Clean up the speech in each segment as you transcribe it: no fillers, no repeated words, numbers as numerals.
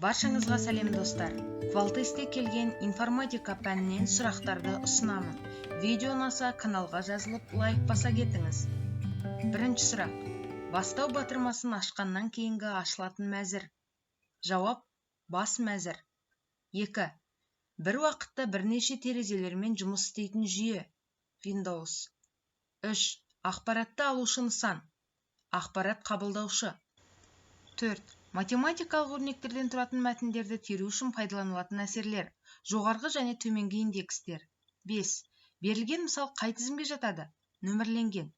Баршаңызға сәлем достар. Квалтесте келген информатика пәнінен сұрақтарды ұсынамын. Видео ұнаса каналға жазылып лайк баса кетіңіз. Бірінші сұрақ. Бастау батырмасын ашқаннан кейінгі ашылатын мәзір. Жауап: бас мәзір. 2. Бір уақытта бірнеше терезелермен жұмыс істейтін жүйе. Windows. 3. Ақпаратты алушы нысан. Ақпарат қабылдаушы. 4. Математикалық өрнектерден тұратын мәтіндерді теру үшін пайдаланылатын әсерлер. Жоғарғы және төменгі индекстер. 5. Берілген мысал қай тізімге жатады? Нөмірленген.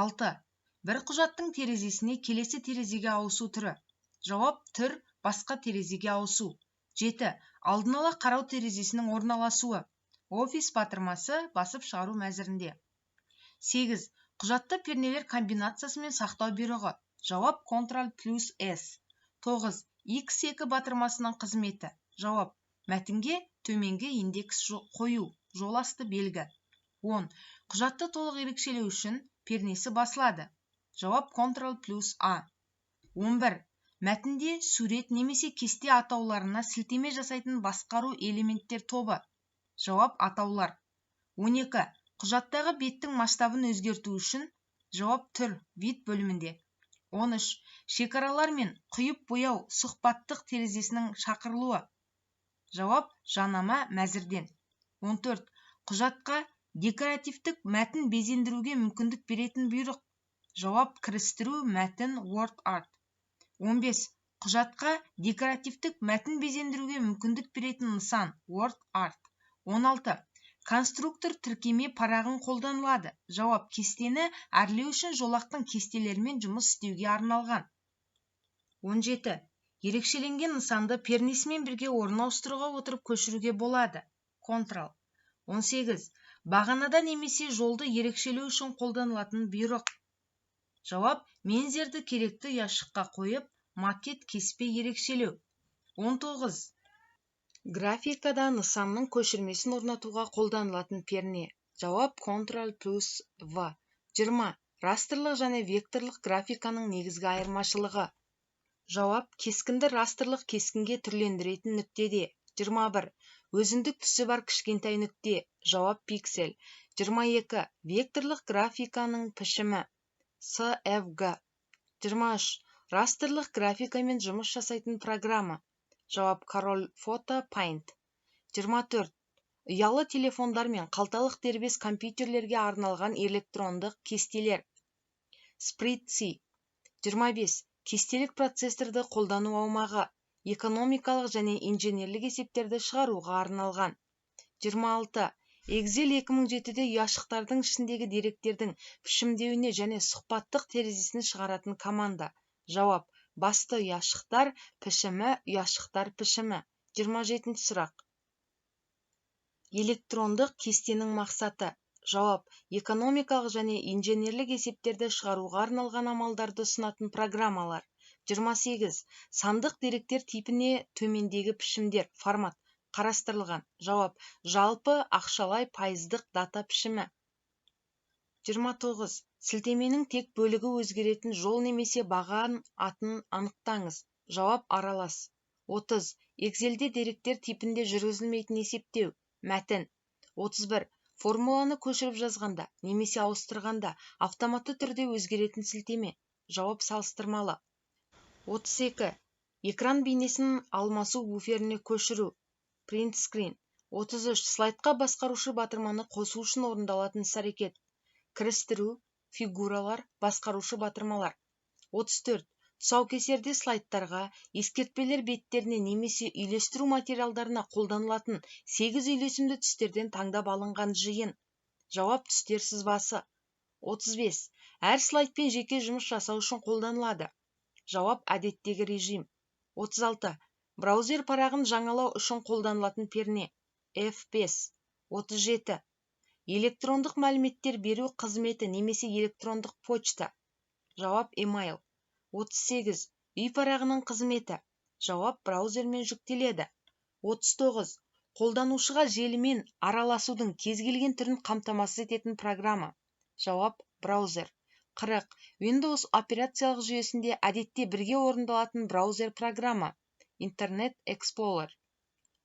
6. Бір құжаттың терезесіне келесі терезеге ауысу түрі. Жауап: түр, басқа терезеге ауысу. 7. Алдын ала қарау терезесінің орналасуы. Офис батырмасы басып шығару мәзірінде. 8. Құжатты пернелер комбинациясымен сақтау бұйрығы. Жауап: Ctrl+S. 9. X2 батырмасының қызметі. Жауап: мәтінге төменгі индекс қою, жол асты белгі. 10. Құжатты толық ерекшелеу үшін пернесі басылады. Жауап: Ctrl+A. 11. Мәтінде сурет немесе кесте атауларына сілтеме жасайтын басқару элементтер тобы. Жауап: атаулар. 12. Құжаттағы беттің масштабын өзгерту үшін. Жауап: түр, вид бөлімінде. 13. Шекаралар мен құйып бояу сұхбаттық терезесінің шақырылуы. Жауап: жанама мәзірден. 14. Құжатқа декоративтік мәтін безендіруге мүмкіндік беретін бұйрық. Жауап: кірістіру мәтін word art. 15. Құжатқа декоративтік мәтін безендіруге мүмкіндік беретін нысан word art. 16. Конструктор тіркеме парағын қолданылады. Жауап: кестені әрлеу үшін жолақтың кестелерімен жұмыс істеуге арналған. 17. Ерекшеленген нысанды пернесімен бірге орын ауыстыруға отырып көшіруге болады. Ctrl. 18. Бағанада немесе жолды ерекшелеу үшін қолданылатын бұйрық. Жауап: мензерді керекті ұяшыққа қойып, макет кеспе ерекшелеу. 19. Графикада нысанның көшірмесін орнатуға қолданылатын перне. Жауап: Ctrl+V. 20. Растрлық және векторлық графиканың негізгі айырмашылығы. Жауап: кескінді растрлық кескінге түрлендіретін нүктеде. 21. Өзіндік түсі бар кішкентай нүкте. Жауап: пиксель. 22. Векторлық графиканың пішімі. CFG. 23. Растрлық графикамен жұмыс жасайтын программа. Жауап: Corel Photo Paint. 24. Ұялы телефондар мен қалталық дербес компьютерлерге арналған электрондық кестелер. Spritzy. 25. Кестелік процессорды қолдану аумағы. Экономикалық және инженерлік есептерді шығаруға арналған. 26. Excel 2007-де ұяшықтардың ішіндегі деректердің пішімдеуіне және сұхбаттық терезесін шығаратын команда. Жауап: басты ұяшықтар пішімі, ұяшықтар пішімі. 27 сұрақ. Электрондық кестенің мақсаты. Жауап: экономикалық және инженерлік есептерді шығаруға арналған амалдарды ұсынатын программалар. 28. Сандық деректер типіне төмендегі пішімдер, формат қарастырылған. Жауап: жалпы ақшалай пайыздық дата пішімі. 29. Сілтеменің тек бөлігі өзгеретін жол немесе баған атын анықтаңыз. Жауап: аралас. 30. Excel-де деректер типінде жүргізілмейтін есептеу. Мәтін. 31. Формуланы көшіріп жазғанда немесе ауыстырғанда автоматты түрде өзгеретін сілтеме. Жауап: салыстырмалы. 32. Экран бейнесін алмасу буферіне көшіру. Print screen. 33. Слайдқа басқарушы батырманы қосу үшін орындалатын іс-әрекет. Кірістіру, фигуралар, басқарушы батырмалар. 34. Тұсаукесерде слайдтарға, ескертпелер беттеріне немесе үйлестіру материалдарына қолданылатын 8 үйлесімді түстерден таңдап алынған жиын. Жауап: түстер сызбасы. 35. Әр слайдпен жеке жұмыс жасау үшін қолданылады. Жауап: әдеттегі режим. 36. Браузер парағын жаңалау үшін қолданылатын перне. F5. 37. Электрондық мәліметтер беру қызметі немесе электрондық почта. Жауап: email. 38. Үй парағының қызметі. Жауап: браузермен жүктеледі. 39. Қолданушыға желімен араласудың кез келген түрін қамтамасыз ететін программа. Жауап: браузер. 40. Windows операциялық жүйесінде әдетте бірге орындалатын браузер программа. Internet Explorer.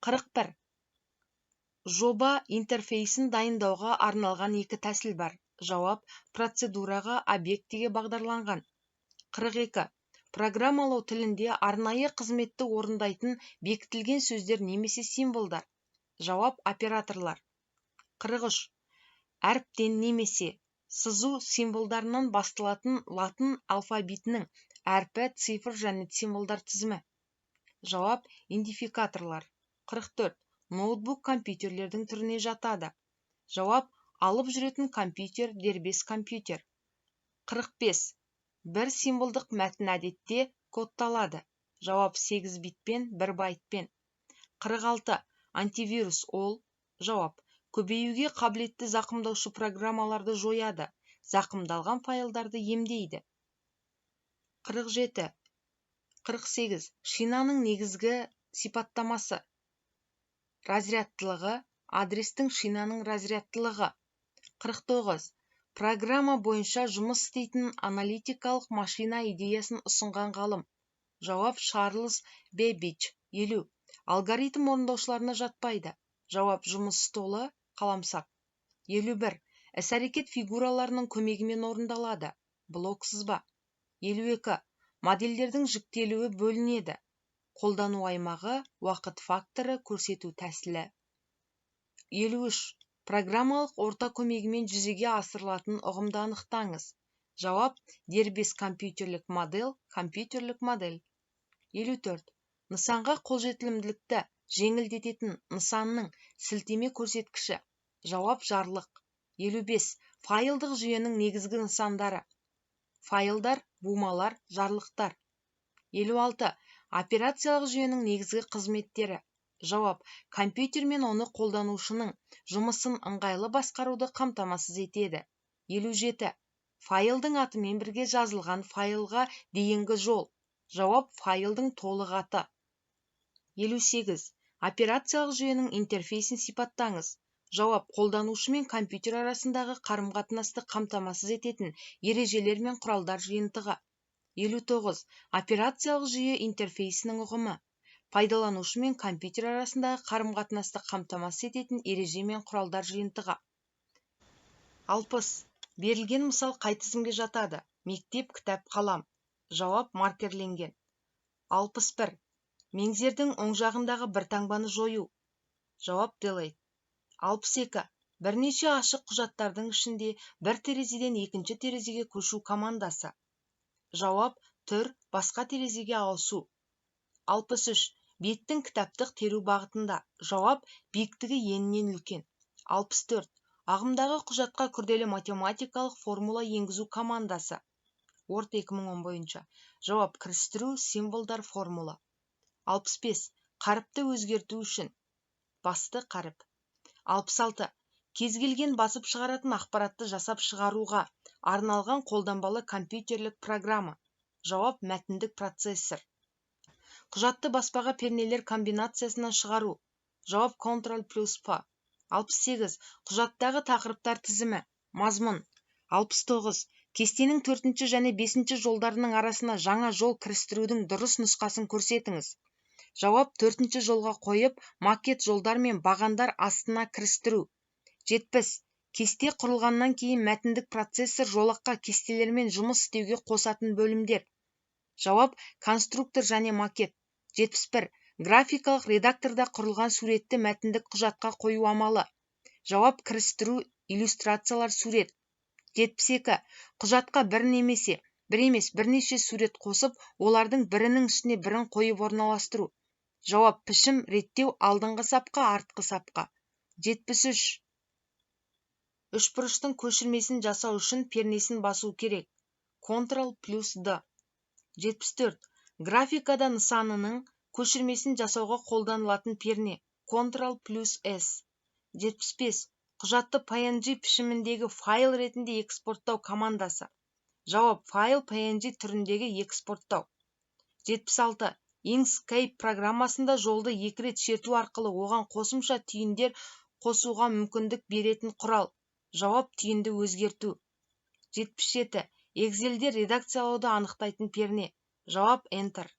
41. Жоба интерфейсін дайындауға арналған екі тәсіл бар. Жауап: процедураға, объектіге бағдарланған. 42. Программалау тілінде арнайы қызметті орындайтын бекітілген сөздер немесе символдар. Жауап: операторлар. 43. Әріптен немесе сызу символдарынан басталатын латын алфавитінің әрпі, цифр және символдар тізімі. Жауап: идентификаторлар. 44. Ноутбук компьютерлердің түріне жатады. Жауап: алып жүретін компьютер, дербес компьютер. 45. Бір символдық мәтін әдетте кодталады. Жауап: 8 битпен, 1 байтпен. 46. Антивирус ол. Жауап: көбеюге қабілетті зақымдаушы программаларды жояды, зақымдалған файлдарды емдейді. 47. 48. Шинаның негізгі сипаттамасы. Разрядтылығы, адрестің шинаның разрядтылығы. 49. Программа бойынша жұмыс істейтін аналитикалық машина идеясын ұсынған ғалым. Жауап: Чарльз Бэббидж. 50. Алгоритм орындаушыларына жатпайды. Жауап: жұмыс столы, қаламсап. 51. Іс-әрекет фигураларының көмегімен орындалады. Блок сызба. 52. Модельдердің жіктелуі бөлінеді. Қолдану аймағы, уақыт факторы, көрсету тәсілі. 53. Программалық орта көмегімен жүзеге асырылатын ұғымды анықтаңыз. Жауап: дербес компьютерлік модель, компьютерлік модель. 54. Нысанға қолжетілімділікті жеңілдететін нысанның сілтеме көрсеткіші. Жауап: жарлық. 55. Файлдық жүйенің негізгі нысандары. Файлдар, бумалар, жарлықтар. 56. Операциялық жүйенің негізгі қызметтері. Жауап: компьютер мен оны қолданушының жұмысын ыңғайлы басқаруды қамтамасыз етеді. 57. Файлдың атымен бірге жазылған файлға дейінгі жол. Жауап: файлдың толық аты. 58. Операциялық жүйенің интерфейсін сипаттаңыз. Жауап: қолданушы мен компьютер арасындағы қарым-қатынасты қамтамасыз ететін ережелер мен құралдар жиынтығы. 59. Операциялық жүйе интерфейсінің ұғымы. Пайдаланушы мен компьютер арасындағы қарым-қатынасты қамтамасыз ететін ереже мен құралдар жиынтығы. 60. Берілген мысал қай тізімге жатады? Мектеп, кітап, қалам. Жауап: маркерленген. 61. Меңзердің оң жағындағы бір таңбаны жою. Жауап: delete. 62. Бірнеше ашық құжаттардың ішінде бір терезеден екінші терезеге көшу командасы. Жауап: түр, басқа терезеге ауысу. 63. Беттің кітаптық теру бағытында. Жауап: биіктігі енінен үлкен. 64. Ағымдағы құжатқа күрделі математикалық формула енгізу командасы. Word 2010 бойынша. Жауап: кірістіру, символдар, формула. 65. Қаріпті өзгерту үшін. Басты қаріп. 66. Кез келген басып шығаратын ақпаратты жасап шығаруға арналған қолданбалы компьютерлік программа. Жауап: мәтіндік процессор. Құжатты баспаға пернелер комбинациясынан шығару. Жауап: Ctrl+P. 68. Құжаттағы тақырыптар тізімі. Мазмұн. 69. Кестенің 4 және 5 жолдарының арасына жаңа жол кірістірудің дұрыс нұсқасын көрсетіңіз. Жауап: 4 жолға қойып, макет жолдар мен бағандар астына кірістіру. 70. Кесте құрылғаннан кейін мәтіндік процессор жолаққа кестелермен жұмыс істеуге қосатын бөлімдер. Жауап: конструктор және макет. 71. Графикалық редакторда құрылған суретті мәтіндік құжатқа қою амалы. Жауап: кірістіру, иллюстрациялар, сурет. 72. Құжатқа бір емес бірнеше сурет қосып, олардың бірінің үстіне бірін қойып орналастыру. Жауап: пішім, реттеу, алдыңғы сапқа, артқы сапқа. 73. Үшбұрыштың көшірмесін жасау үшін пернесін басу керек. Ctrl+D. 74. Графикада нысанының көшірмесін жасауға қолданылатын перне. Ctrl+S. 75. Құжатты PNG пішіміндегі файл ретінде экспорттау командасы. Жауап: файл PNG түріндегі экспорттау. 76. Inkscape программасында жолды 2 рет шерту арқылы оған қосымша түйіндер қосуға мүмкіндік беретін құрал. Жауап: түйінді өзгерту. 77. Excel'де редакциялауды анықтайтын перне. Жауап: Enter.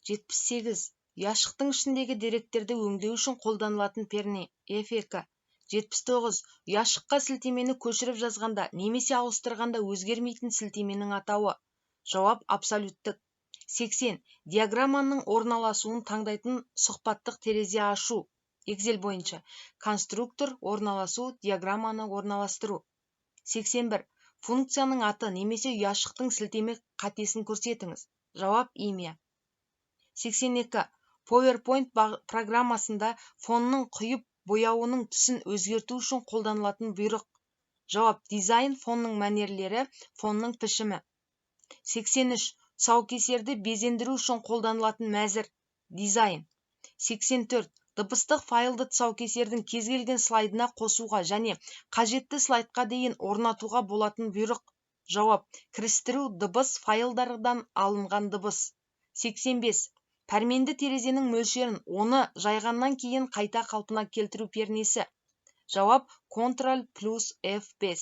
78. Ұяшықтың ішіндегі деректерді өңдеу үшін қолданылатын перне F2. 79. Ұяшыққа сілтемені көшіріп жазғанда немесе ауыстырғанда өзгермейтін сілтеменің атауы. Жауап абсолюттік. 80. Диаграмманың орналасуын таңдайтын сұхбаттық терезе ашу. Excel бойынша. Конструктор орналасу, диаграмманы орналастыру. 81. Функцияның аты немесе ұяшықтың сілтеме қатесін көрсетіңіз. Жауап имя. 82. PowerPoint программасында фонның құйып бояуының түсін өзгерту үшін қолданылатын бұйрық. Жауап дизайн фонның мәнерлері, фонның пішімі. 83. Тұсаукесерді безендіру үшін қолданылатын мәзір. Дизайн. 84. Дыбыстық файлды тұсаукесердің кез келген слайдына қосуға және қажетті слайдқа дейін орнатуға болатын бұйрық. Жауап кірістіру дыбыс файлдардан алынған дыбыс. 85. Пәрменді терезенің мөлшерін оны жайғаннан кейін қайта қалпына келтіру пернесі. Жауап Ctrl плюс F5.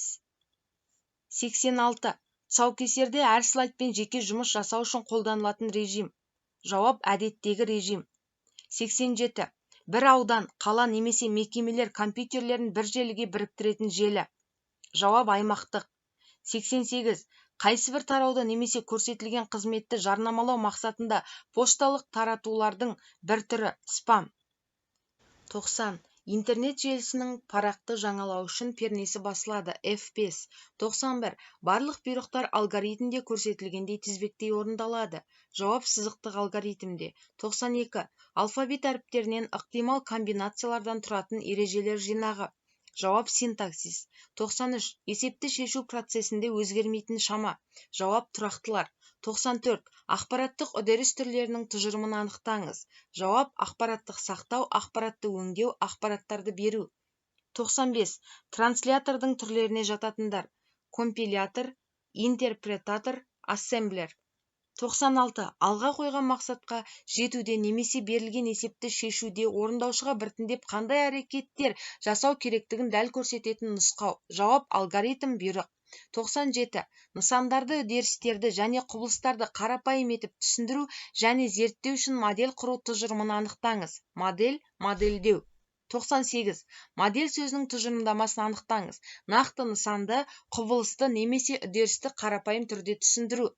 86. Тұсаукесерде әр слайдпен жеке жұмыс жасау үшін қолданылатын режим. Жауап әдеттегі режим. 87. Бір аудан, қала немесе мекемелер компьютерлерін бір желіге біріктіретін желі. Жауап аймақтық. 88. Қайсыбір тарауды немесе көрсетілген қызметті жарнамалау мақсатында пошталық таратулардың бір түрі спам. 90. Интернет желісінің парақты жаңалау үшін пернесі басылады F5. 91. Барлық бұйрықтар алгоритмде көрсетілгендей тізбектей орындалады. Жауап сызықтық алгоритмде. 92. Алфавит әріптерінен ықтимал комбинациялардан тұратын ережелер жинағы. Жауап синтаксис. 93. Есепті шешу процесінде өзгермейтін шама. Жауап тұрақтылар. 94. Ақпараттық үдеріс түрлерінің тұжырымын анықтаңыз. Жауап ақпараттық сақтау, ақпаратты өңдеу, ақпараттарды беру. 95. Транслятордың түрлеріне жататындар. Компилятор, интерпретатор, ассемблер. 96. Алға қойған мақсатқа жетуде немесе берілген есепті шешуде орындаушыға біртіндеп қандай әрекеттер жасау керектігін дәл көрсететін нұсқау. Жауап алгоритм бұйрық. 97. Нысандарды, үдерістерді және құбылыстарды қарапайым етіп түсіндіру және зерттеу үшін модель құру тұжырымын анықтаңыз. Модель, модельдеу. 98. Модель сөзінің тұжырымдамасын анықтаңыз. Нақты нысанды, құбылысты немесе үдерісті қарапайым түрде түсіндіру.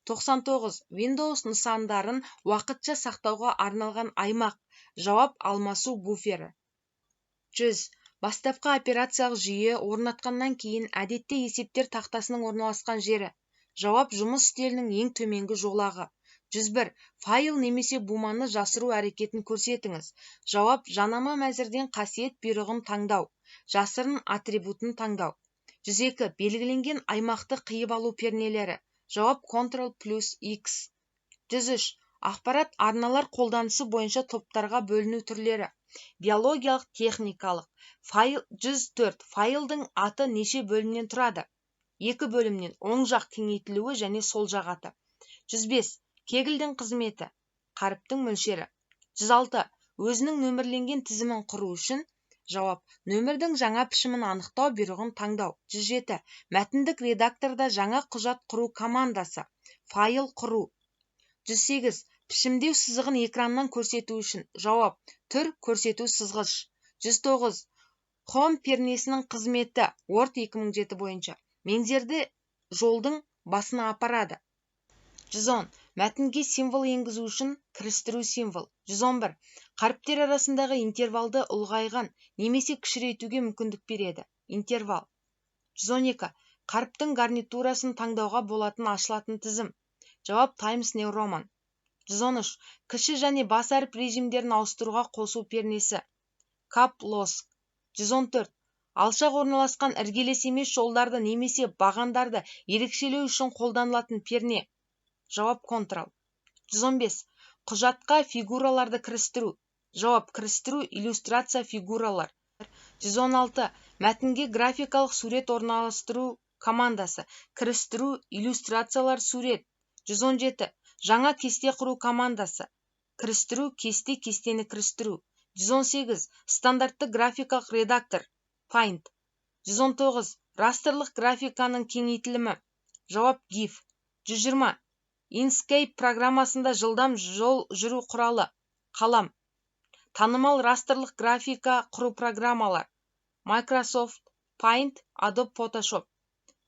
99. Windows нысандарын уақытша сақтауға арналған аймақ. Жауап алмасу буфері. 100. Бастапқы операциялық жүйе орнатқаннан кейін әдетте есептер тақтасының орналасқан жері. Жауап жұмыс үстелінің ең төменгі жолағы. 101. Файл немесе буманы жасыру әрекетін көрсетіңіз. Жауап жанама мәзірден қасиет бұйрығын таңдау. Жасырын атрибутын таңдау. 102. Белгіленген аймақты қиып алу пернелері. Жауап Ctrl плюс X. 103. Ақпарат арналар қолданысы бойынша топтарға бөліну түрлері. Биологиялық, техникалық. 104. Файлдың аты неше бөлімнен тұрады? 2 бөлімнен, оң жақ кеңейтілуі және сол жақ аты. 105. Кегельдің қызметі. Қаріптің мөлшері. 106. Өзінің нөмірленген тізімін құру үшін. Жауап нөмірдің жаңа пішімін анықтау бұйрығын таңдау. 107. Мәтіндік редакторда жаңа құжат құру командасы. Файл құру. 108. Пішімдеу сызығын экраннан көрсету үшін. Жауап түр көрсету сызғыш. 109. Home пернесінің қызметі Word 2007 бойынша. Меңзерді жолдың басына апарады. 110. Мәтінге символ енгізу үшін кірістіру символ. 111. Қаріптер арасындағы интервалды ұлғайған немесе кішірейтуге мүмкіндік береді. Интервал. 112. Қаріптің гарнитурасын таңдауға болатын ашылатын тізім. Жауап Times New Roman. 113. Кіші және бас әріп режимдерін ауыстыруға қосу пернесі. Cap Lock. 114. Алшақ орналасқан іргелес емес жолдарды немесе бағандарды ерекшелеу үшін қолданылатын перне. Жауап Ctrl. 115. Құжатқа фигураларды кірістіру. Жауап кірістіру иллюстрация фигуралар. 116. Мәтінге графикалық сурет орналастыру командасы. Кірістіру иллюстрациялар сурет. 117. Жаңа кесте құру командасы. Кірістіру кесте, кестені кірістіру. 118. Стандартты графикалық редактор. Paint. 119. Растрлық графиканың кеңейтілімі. Жауап GIF. 120. Inkscape программасында жылдам жол жүру құралы, қалам. Танымал растрлық графика құру программалар, Microsoft Paint, Adobe Photoshop.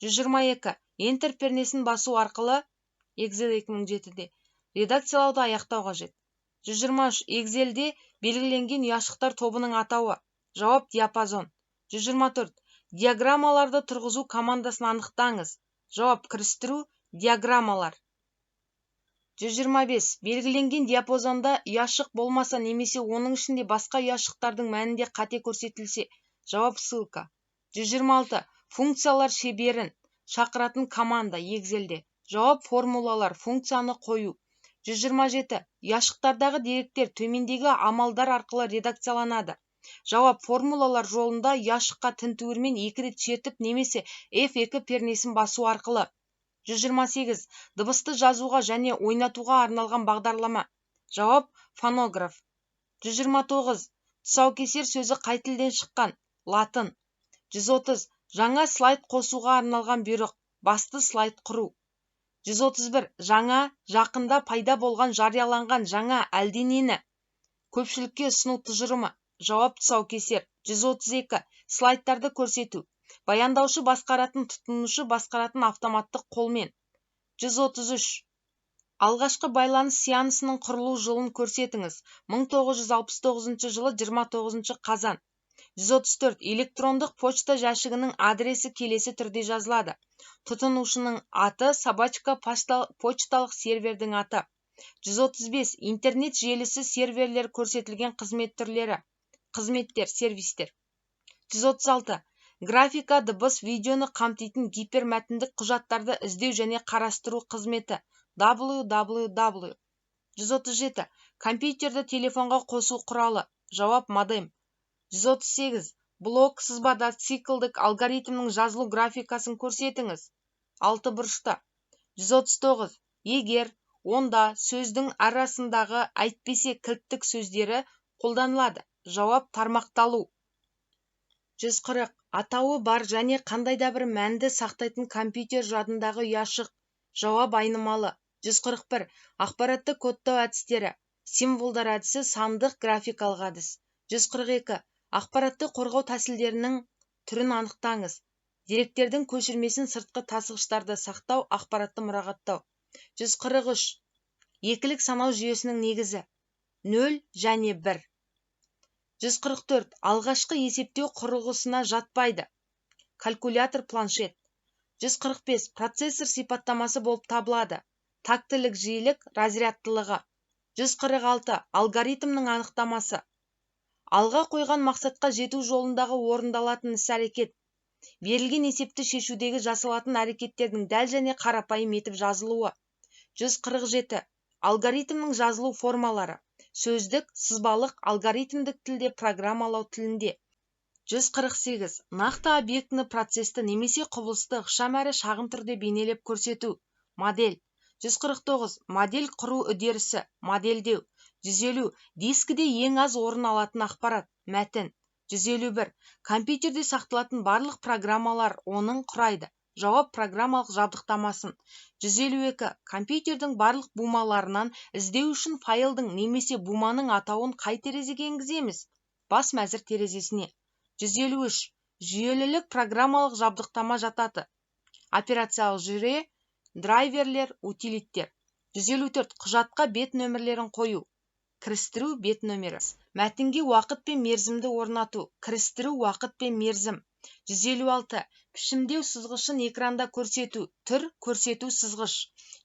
122. Enter пернесін басу арқылы Excel 2007-де редакциялауды аяқтау қажет. 123. Excelде белгіленген ұяшықтар тобының атауы. Жауап диапазон. 124. Диаграммаларды тұрғызу командасын анықтаңыз. Жауап кірістіру, диаграммалар. 125. Белгіленген диапазонда ұяшық болмаса немесе оның ішінде басқа ұяшықтардың мәнінде қате көрсетілсе. Жауап ссылка. 126. Функциялар шеберін шақыратын команда Excelде. Жауап формулалар, функцияны қою. 127. Ұяшықтардағы деректер төмендегі амалдар арқылы редакцияланады. Жауап формулалар жолында ұяшыққа тінтуірмен 2 рет шертіп немесе F2 пернесін басу арқылы. 128. Дыбысты жазуға және ойнатуға арналған бағдарлама. Жауап фонограф. 129. Тұсаукесер сөзі қай тілден шыққан? Латын. 130. Жаңа слайд қосуға арналған бұйрық. Басты слайд құру. 131. Жаңа, жақында пайда болған жарияланған жаңа әлденені көпшілікке ұсыну тұжырымы. Жауап тұсаукесер. 132. Слайдтарды көрсету. Баяндаушы басқаратын, тұтынушы басқаратын автоматтық қолмен. 133. Алғашқы байланыс сеансының құрылу жылын көрсетіңіз. 1969 жылы 29 қазан. 134. Электрондық почта жәшігінің адресі келесі түрде жазылады. Тұтынушының аты, собачка почталық сервердің аты. 135. Интернет желісі серверлер көрсетілген қызмет түрлері. Қызметтер, сервистер. 136. Графика, дыбыс, видеоны қамтитын гипермәтіндік құжаттарды іздеу және қарастыру қызметі. www. 137. Компьютерді телефонға қосу құралы. Жауап модем. 138. Блок сызбада циклдік алгоритмнің жазылу графикасын көрсетіңіз. 6 бұрышта. 139. Егер онда сөздің арасындағы әйтпесе кілттік сөздері қолданылады. Жауап тармақталу. 140. Атауы бар және қандайда бір мәнді сақтайтын компьютер жадындағы ұяшық. Жауап айнымалы. 141. Ақпаратты кодтау әдістері. Символдар әдісі, сандық графикалық әдіс. 142. Ақпаратты қорғау тәсілдерінің түрін анықтаңыз. Деректердің көшірмесін сыртқы тасығыштарды сақтау, ақпаратты мұрағаттау. 143. Екілік санау жүйесінің негізі. 0 және 1. 144. Алғашқы есептеу құрылғысына жатпайды. Калькулятор, планшет. 145. Процессор сипаттамасы болып табылады. Тактілік жиілік, разрядтылығы. 146. Алгоритмнің анықтамасы. Алға қойған мақсатқа жету жолындағы орындалатын іс-әрекет. Берілген есепті шешудегі жасалатын әрекеттердің дәл және қарапайым етіп жазылуы. 147. Алгоритмнің жазылу формалары. Сөздік, сызбалық, алгоритмдік тілде, программалау тілінде. 148. Нақты объектіні процесті немесе құбылысты ықшам әрі шағын түрде бейнелеп көрсету. Модель. 149. Модель құру үдерісі, модельдеу. 150. Дискіде ең аз орын алатын ақпарат, мәтін. 151. Компьютерде сақталатын барлық программалар оның құрайды. Жауап программалық жабдықтамасын. 152. Компьютердің барлық бумаларынан іздеу үшін файлдың немесе буманың атауын қай терезеге енгіземіз? Бас мәзір терезесіне. 153. Жүйелілік программалық жабдықтама жатады. Операциялық жүйе, драйверлер, утилиттер. 154. Құжатқа бет нөмірлерін қою. Кірістіру, бет нөмірі. Мәтінге уақыт пен мерзімді орнату. Кірістіру, уақыт пен мерзім. 156. Пішімдеу сызғышын экранда көрсету. Түр, көрсету сызғыш.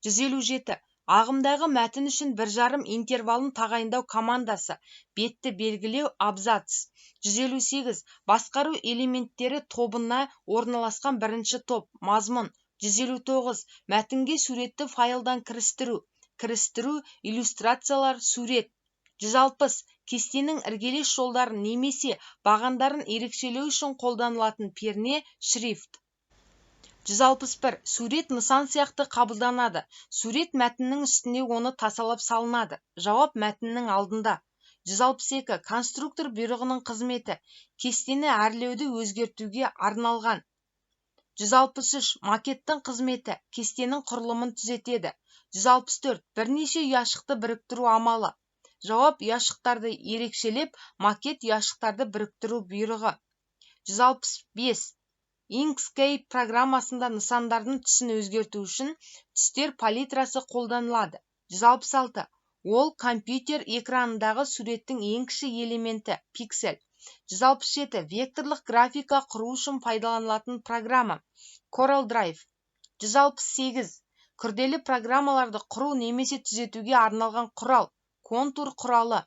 157. Ағымдағы мәтін үшін 1,5 интервалын тағайындау командасы. Бетті белгілеу, абзац. 158. Басқару элементтері тобына орналасқан бірінші топ, мазмұн. 159. Мәтінге суретті файлдан кірістіру. Кірістіру, иллюстрациялар, сурет. 160. Кестенің іргелес жолдарын немесе бағандарын ерекшелеу үшін қолданылатын перне, шрифт. 161. Сурет нысан сияқты қабылданады. Сурет мәтіннің үстіне оны тасалап салынады. Жауап мәтіннің алдында. 162. Конструктор бұйрығының қызметі. Кестені әрлеуді өзгертуге арналған. 163. Макеттің қызметі. Кестенің құрылымын түзетеді. 164. Бірнеше ұяшықты біріктіру амалы. Жауап: ұяшықтарды ерекшелеп, макет ұяшықтарды біріктіру бұйрығы. 165. Inkscape программасында нысандардың түсін өзгерту үшін түстер палитрасы қолданылады. 166. Ол компьютер экранындағы суреттің ең кіші элементі пиксель. 167. Векторлық графика құру үшін пайдаланылатын программа Corel Drive. 168. Күрделі программаларды құру немесе түзетуге арналған құрал контур құралы.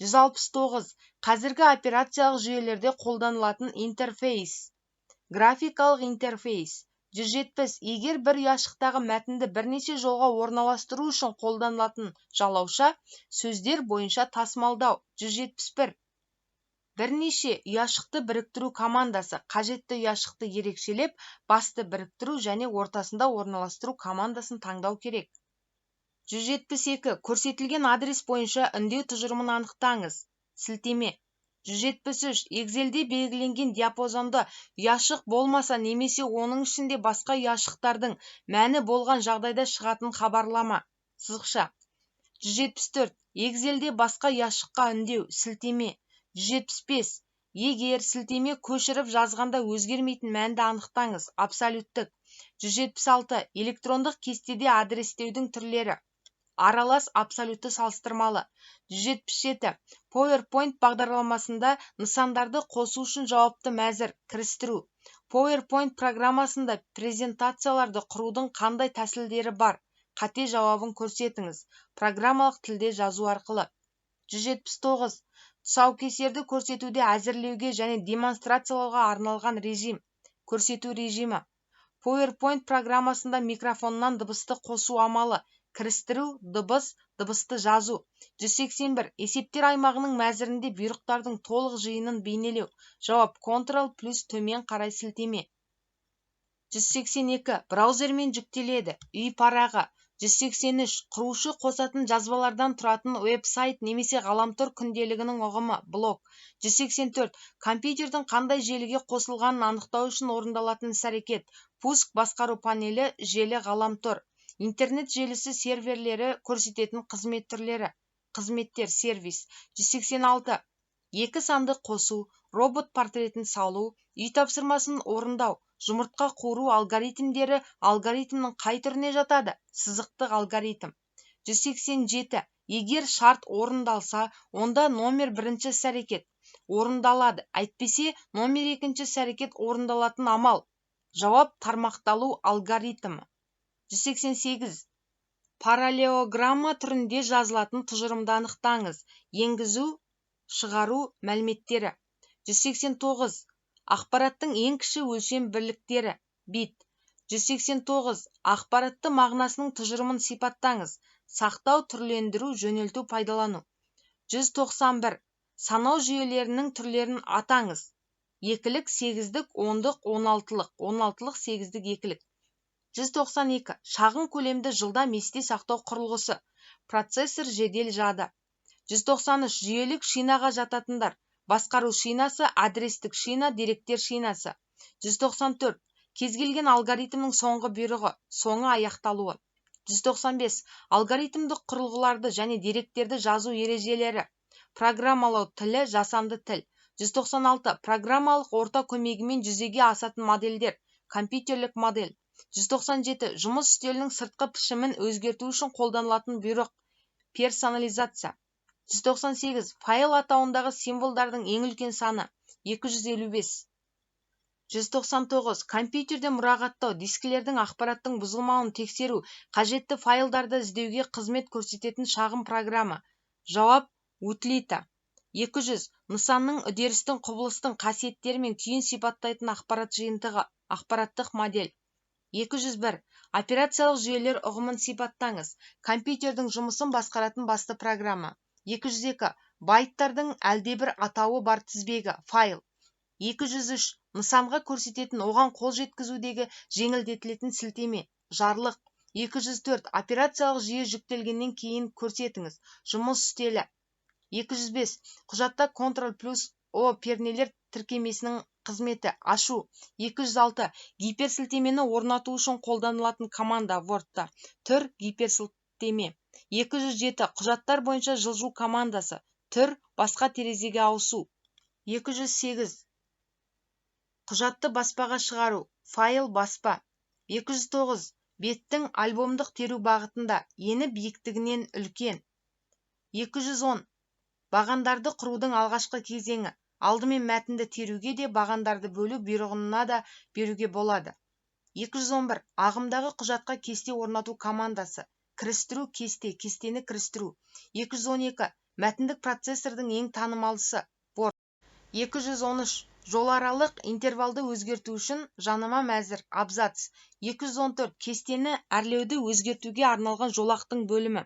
169. Қазіргі операциялық жүйелерде қолданылатын интерфейс графикалық интерфейс. 170. Егер бір ұяшықтағы мәтінді бірнеше жолға орналастыру үшін қолданылатын жалауша сөздер бойынша тасымалдау. 171. Бірнеше ұяшықты біріктіру командасы қажетті ұяшықты ерекшелеп, басты біріктіру және ортасында орналастыру командасын таңдау керек. 172. Көрсетілген адрес бойынша үндеу тұжырымын анықтаңыз. Сілтеме. 173. Excel-де белгіленген диапазонда ұяшық болмаса немесе оның ішінде басқа ұяшықтардың мәні болған жағдайда шығатын хабарлама. Сызықша. 174. Excel-де басқа ұяшыққа үндеу. Сілтеме. 175. Егер сілтеме көшіріп жазғанда өзгермейтін мәнді анықтаңыз. Абсолюттік. 176. Электрондық кестеде адрестеудің түрлері. Аралас абсолютті салыстырмалы. 177. PowerPoint бағдарламасында нысандарды қосу үшін жауапты мәзір кірістіру. PowerPoint программасында презентацияларды құрудың қандай тәсілдері бар? Қате жауабын көрсетіңіз. Программалық тілде жазу арқылы. 179. Тұсаукесерді көрсетуде әзірлеуге және демонстрациялауға арналған режим. Көрсету режимі. PowerPoint программасында микрофоннан дыбысты қосу амалы. Кірістіру, дыбыс, дыбысты жазу. 181. Есептер аймағының мәзірінде бұйрықтардың толық жиынын бейнелеу. Жауап: Ctrl плюс төмен қарай сілтеме. 182. Браузермен жүктеледі. Үй парағы. 183. Құрушы қосатын жазбалардан тұратын веб-сайт немесе ғаламтор күнделігінің ұғымы блог. 184. Компьютердің қандай желіге қосылғанын анықтау үшін орындалатын іс-әрекет. Пуск басқару панелі, желі, ғаламтор. Интернет желісі серверлері көрсететін қызмет түрлері. Қызметтер, сервис. 186. Екі санды қосу, робот портретін салу, үй тапсырмасын орындау, жұмыртқа қуыру алгоритмдері алгоритмнің қай түріне жатады? Сызықтық алгоритм. 187. Егер шарт орындалса, онда номер бірінші іс-әрекет орындалады. Әйтпесе, номер екінші іс-әрекет орындалатын амал. Жауап: тармақталу алгоритмі. 188. Параллелограмма түрінде жазылатын тұжырымды анықтаңыз. Енгізу, шығару мәліметтері. 189. Ақпараттың ең кіші өлшем бірліктері. Бит. 189. Ақпаратты мағынасының тұжырымын сипаттаңыз. Сақтау, түрлендіру, жөнелту, пайдалану. 191. Санау жүйелерінің түрлерін атаңыз. Екілік, сегіздік, ондық, 16-лық, 16-лық, сегіздік, екілік. 192. Шағын көлемді жылдам есте сақтау құрылғысы. Процессор, жедел жады. 193. Жүйелік шинаға жататындар. Басқару шинасы, адрестік шина, деректер шинасы. 194. Кез келген алгоритмнің соңғы бұйрығы, соңы аяқталуы. 195. Алгоритмдік құрылғыларды және деректерді жазу ережелері. Программалау тілі, жасанды тіл. 196. Программалық орта көмегімен жүзеге асатын модельдер. Компьютерлік модель. 197. Жұмыс үстелінің сыртқы пішімін өзгерту үшін қолданылатын бұйрық. Персонализация. 198. Файл атауындағы символдардың ең үлкен саны. 255. 199. Компьютерде мұрағаттау, дискілердің ақпараттың бұзылмауын тексеру, қажетті файлдарды іздеуге қызмет көрсететін шағын программа. Жауап: утилита. 200. Нысанның, үдерістің, құбылыстың қасиеттері мен күйін сипаттайтын ақпарат жиынтығы. Ақпараттық модель. 201. Операциялық жүйелер ұғымын сипаттаңыз. Компьютердің жұмысын басқаратын басты программа. 202. Байттардың әлдебір атауы бар тізбегі. Файл. 203. Нысанға көрсететін, оған қол жеткізудегі жеңілдетілетін сілтеме. Жарлық. 204. Операциялық жүйе жүктелгеннен кейін көрсетіңіз. Жұмыс үстелі. 205. Құжатта Ctrl плюс О пернелер тіркемесінің қызметі. Ашу. 206. Гиперсілтемені орнату үшін қолданылатын команда Word-та. Түр: кілттеме. 207 құжаттар бойынша жылжу командасы. Түр басқа терезеге ауысу. 208 құжатты баспаға шығару. Файл баспа. 209 беттің альбомдық теру бағытында, ені биіктігінен үлкен. 210 бағандарды құрудың алғашқы кезеңі. Алдымен мәтінді теруге де бағандарды бөлу бұйрығына да беруге болады. 211 ағымдағы құжатқа кесте орнату командасы. Кірістіру кесте, кестені кірістіру. 212 мәтіндік процессордың ең танымалысы. Борт. 213 жоларалық интервалды өзгерту үшін жанама мәзір, абзац. 214 кестені әрлеуді өзгертуге арналған жолақтың бөлімі.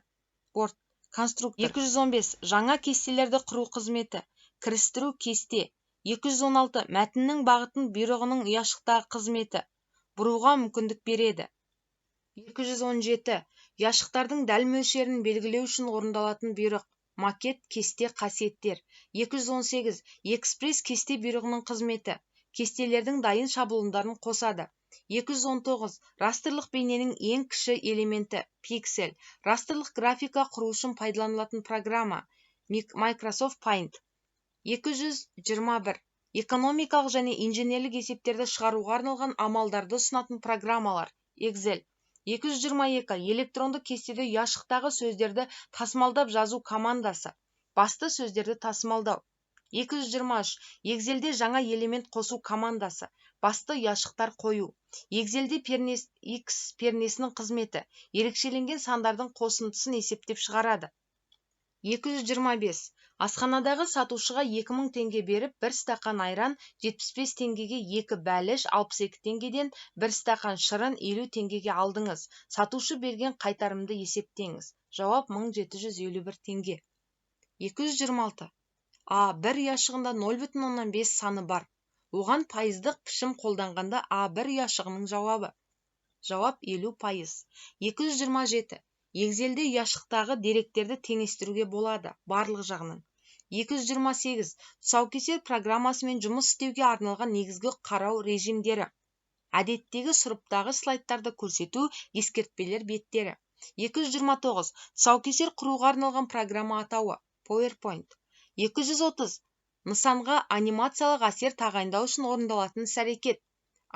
Борт. Конструктор. 215 жаңа кестелерді құру қызметі. Кірістіру кесте. 216 мәтіннің бағытын бұйрығының ұяшықтағы қызметі. Бұруға мүмкіндік береді. 217 ұяшықтардың дәл мөлшерін белгілеу үшін орындалатын бұйрық. Макет, кесте, қасиеттер. 218 экспресс кесте бұйрығының қызметі. Кестелердің дайын шаблондарын қосады. 219 растрлық бейненің ең кіші элементі. Пиксель. Растрлық графика құру үшін пайдаланылатын программа. Microsoft Paint. 221 экономикалық және инженерлік есептерді шығаруға арналған амалдарды ұсынатын программалар. Excel. 222 электронды кестеде ұяшықтағы сөздерді тасымалдап жазу командасы. Басты сөздерді тасымалдау. 223 Excelде жаңа элемент қосу командасы. Басты ұяшықтар қою. Excelде X пернесінің қызметі. Ерекшеленген сандардың қосындысын есептеп шығарады. 225 асханадағы сатушыға 2000 теңге беріп, бір стақан айран 75 теңгеге 2 бәліш 62 теңгеден, бір стақан шырын 50 теңгеге алдыңыз. Сатушы берген қайтарымды есептеңіз. Жауап 1751 теңге. 226 А1 ұяшығында 0,5 саны бар. Оған пайыздық пішім қолданғанда А1 ұяшығының жауабы. Жауап 50%. 227 Excelде ұяшықтағы деректерді теңестіруге болады, барлық жағынан. 228 тұсаукесер программасымен жұмыс істеуге арналған негізгі қарау режимдері. Әдеттегі сұрыптағы слайдтарды көрсету, ескертпелер беттері. 229 тұсаукесер құруға арналған программа атауы. PowerPoint. 230 нысанға анимациялық әсер тағайындау үшін орындалатын іс-әрекет.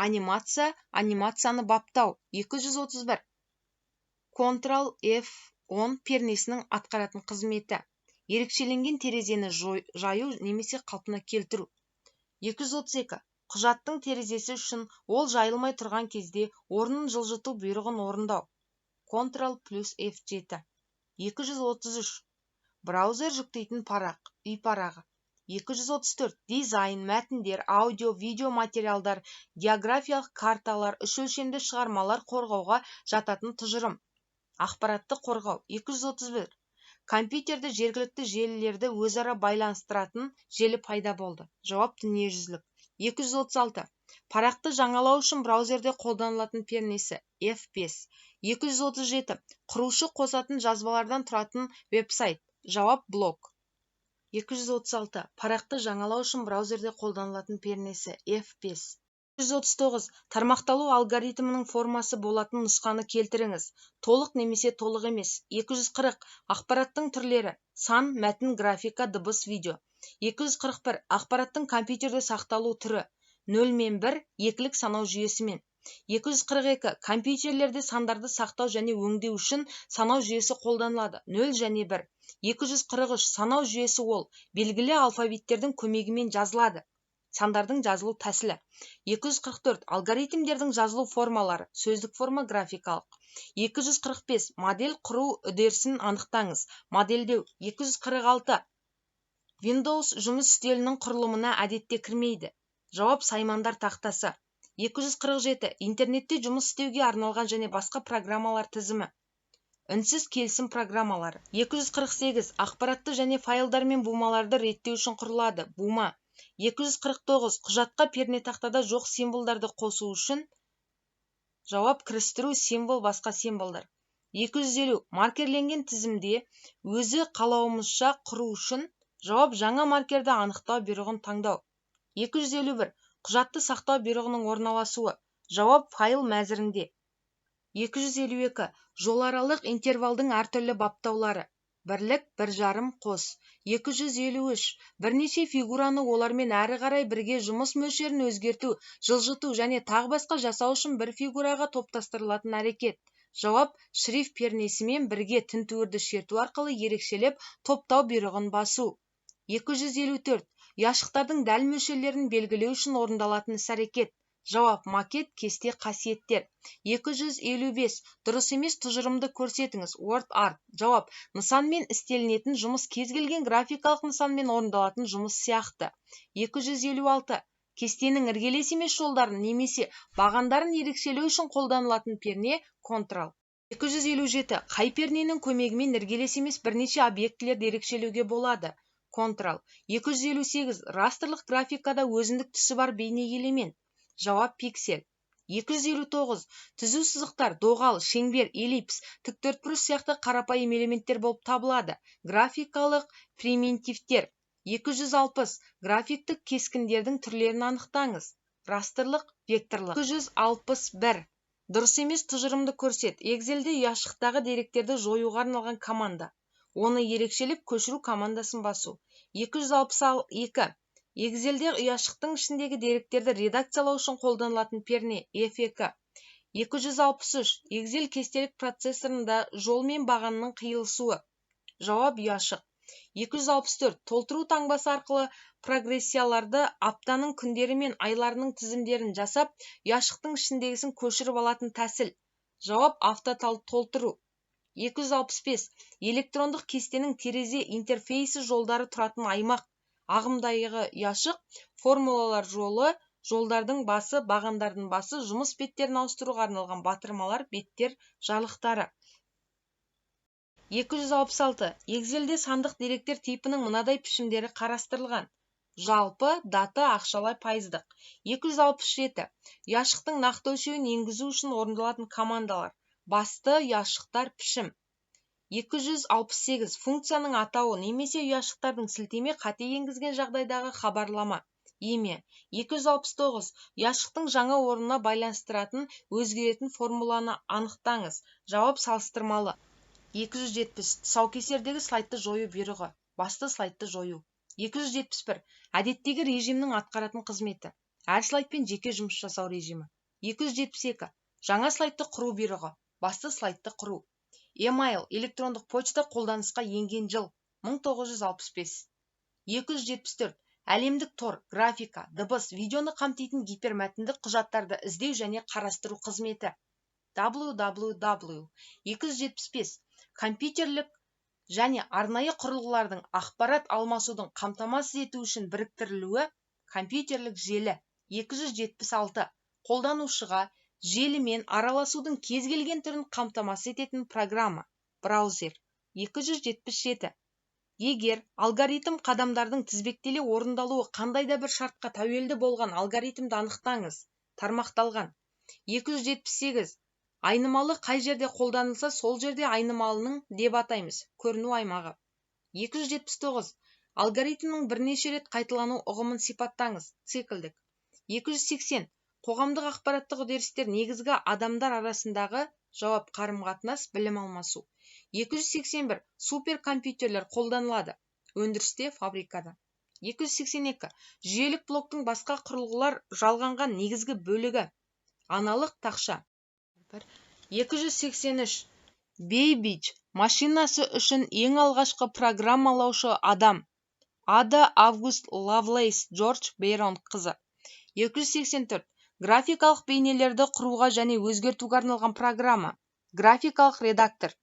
Анимация, анимацияны баптау. 231 Ctrl F10 пернесінің атқаратын қызметі. Ерекшеленген терезені жаю немесе қалпына келтіру. 232 құжаттың терезесі үшін ол жайылмай тұрған кезде орнын жылжыту бұйрығын орындау. Ctrl плюс F7. 233 браузер жүктейтін парақ, үй парағы. 234 дизайн, мәтіндер, аудио, видео материалдар, географиялық карталар, үш өлшемді шығармалар қорғауға жататын тұжырым. Ақпаратты қорғау. 231 компьютерді жергілікті желілерді өзара байланыстыратын желі пайда болды. Жауап дүниежүзілік. 236 парақты жаңалау үшін браузерде қолданылатын пернесі. F5. 237 құрушы қосатын жазбалардан тұратын веб-сайт. Жауап блог. 236 парақты жаңалау үшін браузерде қолданылатын пернесі. F5. 239 тармақталу алгоритмінің формасы болатын нұсқаны келтіріңіз. Толық немесе толық емес. 240 ақпараттың түрлері. Сан, мәтін, графика, дыбыс, видео. 241 ақпараттың компьютерде сақталу түрі. 0 мен 1 екілік санау жүйесімен. 242 компьютерлерде сандарды сақтау және өңдеу үшін санау жүйесі қолданылады. 0 және 1. 243 санау жүйесі ол белгілі алфавиттердің көмегімен жазылады. Сандардың жазылу тәсілі. 244 алгоритмдердің жазылу формалары. Сөздік форма, графикалық. 245 модель құру үдерісін анықтаңыз. Модельдеу. 246 Windows жұмыс үстелінің құрылымына әдетте кірмейді. Жауап саймандар тақтасы. 247 интернетте жұмыс істеуге арналған және басқа программалар тізімі. Үнсіз келісім программалары. 248 ақпаратты және файлдар мен бумаларды реттеу үшін құрылады. Бума. 249 құжатқа пернетақтада жоқ символдарды қосу үшін. Жауап кірістіру, символ, басқа символдар. 250 маркерленген тізімде өзі қалауымызша құру үшін. Жауап жаңа маркерді анықтау бұйрығын таңдау. 251 құжатты сақтау бұйрығының орналасуы. Жауап файл мәзірінде. 252. Жоларалық интервалдың әртүрлі баптаулары. Бірлік, бір жарым, қос. 253. Бірнеше фигураны олармен әрі қарай бірге жұмыс мөлшерін өзгерту, жылжыту және тағы басқа жасау үшін бір фигураға топтастырылатын әрекет. Жауап: шрифт пернесімен бірге тінтуірді шерту арқылы ерекшелеп топтау бұйрығын басу. 254. Яшықтардың дәл мөлшерлерін белгілеу үшін орындалатын іс-әрекет. Жауап: макет, кесте, қасиеттер. 255. Дұрыс емес тұжырымды көрсетіңіз. Word art. Жауап: нысанмен істелінетін жұмыс кез келген графикалық нысанмен орындалатын жұмыс сияқты. 256. Кестенің іргелес емес жолдарын немесе бағандарын ерекшелеу үшін қолданылатын перне контрол. 257. Қай перненің көмегімен іргелес емес бірнеше объектілерді ерекшелеуге болады? Контрол. 258. Растрлық графикада өзіндік түсі бар бейне элемент. Жауап: пиксель. 259. Түзу сызықтар, доғал, шеңбер, эллипс, тіктөртбұрыш сияқты қарапайым элементтер болып табылады. Графикалық примитивтер. 260. Графиктік кескіндердің түрлерін анықтаңыз. Растрлық, векторлық. 261. Дұрыс емес тұжырымды көрсет. Excelде ұяшықтағы деректерді жоюға арналған команда. Оны ерекшелеп көшіру командасын басу. 262. Excelде ұяшықтың ішіндегі деректерді редакциялау үшін қолданылатын перне F2. 263. Excel кестелік процессорында жол мен бағанның қиылысуы. Жауап: ұяшық. 264. Толтыру таңбасы арқылы прогрессияларды, аптаның күндері мен айларының тізімдерін жасап, ұяшықтың ішіндегісін көшіріп алатын тәсіл. Жауап: автотолтыру. 265. Электрондық кестенің терезе интерфейсі жолдары тұратын аймақ. Ағымдағы ұяшық, формулалар жолы, жолдардың басы, бағандардың басы, жұмыс беттерін ауыстыруға арналған батырмалар, беттер, жарлықтары. 266. Excelде сандық деректер типінің мынадай пішімдері қарастырылған. Жалпы, даты, ақшалай, пайыздық. 267. Ұяшықтың нақты өлшеуін енгізу үшін орындалатын командалар. Басты ұяшықтар, пішім. 268. Функцияның атауы немесе ұяшықтардың сілтеме қате енгізген жағдайдағы хабарлама. Еме. 269. Ұяшықтың жаңа орнына байланыстыратын өзгеретін формуланы анықтаңыз. Жауап: салыстырмалы. 270. Тұсаукесердегі слайдты жою бұйрығы. Басты слайдты жою. 271. Әдеттегі режимнің атқаратын қызметі. Әр слайдпен жеке жұмыс жасау режимі. 272. Жаңа слайдты құру бұйрығы. Басты слайдты құру. Email, электрондық почта қолданысқа енген жыл 1965. 274. Әлемдік тор, графика, дыбыс, видеоны қамтитын гипермәтіндік құжаттарды іздеу және қарастыру қызметі. www. 275. Компьютерлік және арнайы құрылғылардың ақпарат алмасудың қамтамасыз ету үшін біріктірілуі. Компьютерлік желі. 276. Қолданушыға желімен араласудың кез келген түрін қамтамасыз ететін программа. Браузер. 277. Егер алгоритм қадамдардың тізбектеле орындалуы қандай да бір шартқа тәуелді болған алгоритмді анықтаңыз. Тармақталған. 278. Айнымалы қай жерде қолданылса, сол жерде айнымалының деп атаймыз. Көріну аймағы. 279. Алгоритмнің бірнеше рет қайталану ұғымын сипаттаңыз. Циклдік. 280. Қоғамдық ақпараттық үдерістер негізгі адамдар арасындағы. Жауап: қарым-қатынас, білім алмасу. 281. Суперкомпьютерлер қолданылады. Өндірісте, фабрикада. 282. Жүйелік блоктың басқа құрылғылар жалғанған негізгі бөлігі. Аналық тақша. 283. Бейбидж машинасы үшін ең алғашқы программалаушы адам. Ада Август Лавлейс Джордж Бейрон қызы. 284. Графикалық бейнелерді құруға және өзгертуге арналған программа. Графикалық редактор.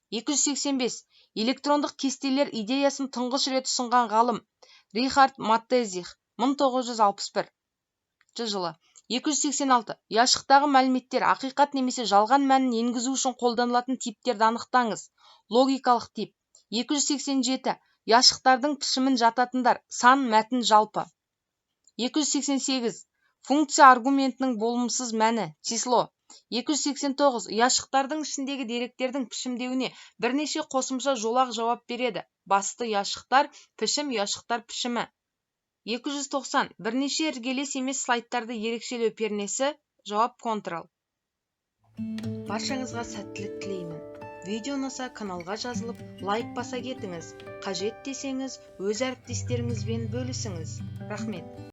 285. Электрондық кестелер идеясын тұңғыш рет ұсынған ғалым. Рихард Маттезих, 1961 жылы. 286. Ұяшықтағы мәліметтер ақиқат немесе жалған мәнін енгізу үшін қолданылатын типтерді анықтаңыз. Логикалық тип. 287. Ұяшықтардың пішімін жататындар. Сан, мәтін, жалпы. 288. Функция аргументінің болымсыз мәні. Число. 289. Ұяшықтардың ішіндегі деректердің пішімдеуіне бірнеше қосымша жолақ жауап береді. Басты ұяшықтар, пішім, ұяшықтар пішімі. 290. Бірнеше іргелес емес слайдтарды ерекшелеу пернесі. Жауап: контрол. Баршаңызға сәттілік тілеймін. Видео ұнаса каналға жазылып, лайк баса кетіңіз. Қажет десеңіз, өз әріптестеріңізбен бөлісіңіз. Рахмет.